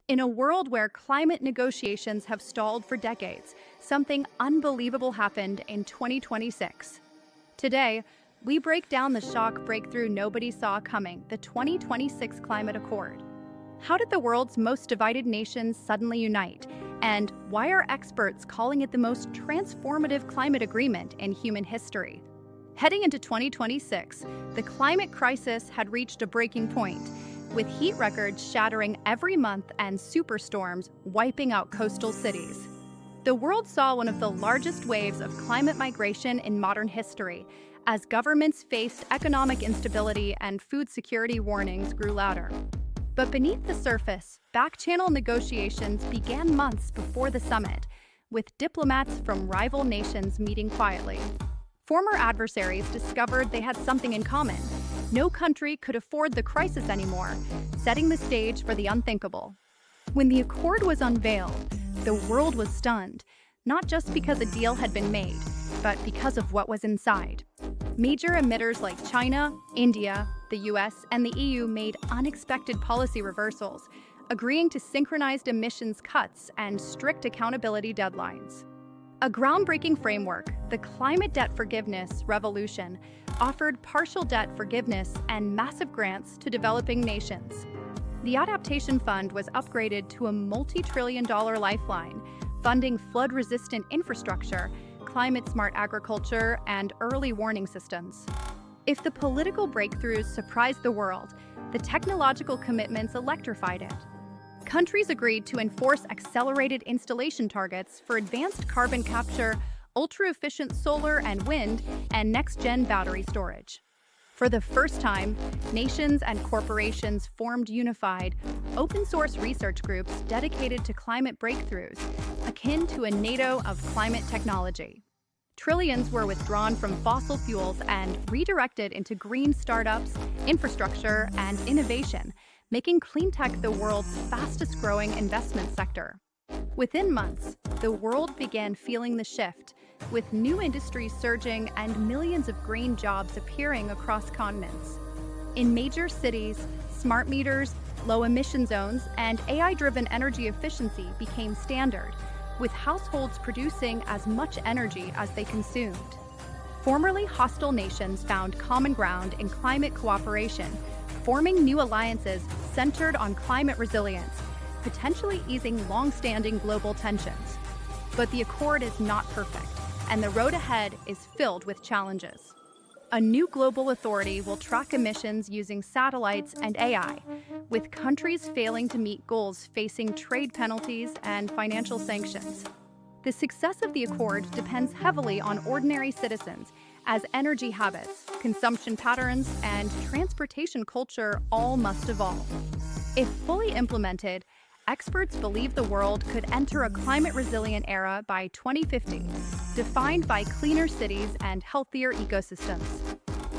In a world where climate negotiations have stalled for decades, something unbelievable happened in 2026. Today, we break down the shock breakthrough nobody saw coming, the 2026 Climate Accord. How did the world's most divided nations suddenly unite? And why are experts calling it the most transformative climate agreement in human history? Heading into 2026, the climate crisis had reached a breaking point, with heat records shattering every month and superstorms wiping out coastal cities. The world saw one of the largest waves of climate migration in modern history, as governments faced economic instability and food security warnings grew louder. But beneath the surface, back-channel negotiations began months before the summit, with diplomats from rival nations meeting quietly. Former adversaries discovered they had something in common. No country could afford the crisis anymore, setting the stage for the unthinkable. When the accord was unveiled, the world was stunned, not just because a deal had been made, but because of what was inside. Major emitters like China, India, the US, and the EU made unexpected policy reversals, agreeing to synchronized emissions cuts and strict accountability deadlines. A groundbreaking framework, the climate debt forgiveness revolution, offered partial debt forgiveness and massive grants to developing nations. The Adaptation Fund was upgraded to a multi-trillion-dollar lifeline, funding flood-resistant infrastructure, climate-smart agriculture, and early warning systems. If the political breakthroughs surprised the world, the technological commitments electrified it. Countries agreed to enforce accelerated installation targets for advanced carbon capture, ultra-efficient solar and wind, and next-gen battery storage. For the first time, nations and corporations formed unified, open-source research groups dedicated to climate breakthroughs, akin to a NATO of climate technology. Trillions were withdrawn from fossil fuels and redirected into green startups, infrastructure, and innovation, making clean tech the world's fastest-growing investment sector. Within months, the world began feeling the shift, with new industries surging and millions of green jobs appearing across continents. In major cities, smart meters, low-emission zones, and AI-driven energy efficiency became standard, with households producing as much energy as they consumed. Formerly hostile nations found common ground in climate cooperation, forming new alliances centered on climate resilience, potentially easing long-standing global tensions. But the accord is not perfect, and the road ahead is filled with challenges. A new global authority will track emissions using satellites and AI, with countries failing to meet goals facing trade penalties and financial sanctions. The success of the accord depends heavily on ordinary citizens, as energy habits, consumption patterns, and transportation culture all must evolve. If fully implemented, experts believe the world could enter a climate-resilient era by 2050, defined by cleaner cities and healthier ecosystems.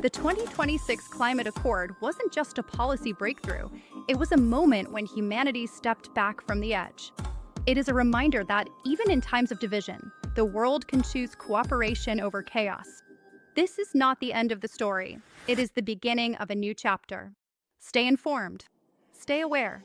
The 2026 Climate Accord wasn't just a policy breakthrough, it was a moment when humanity stepped back from the edge. It is a reminder that even in times of division, the world can choose cooperation over chaos. This is not the end of the story. It is the beginning of a new chapter. Stay informed. Stay aware.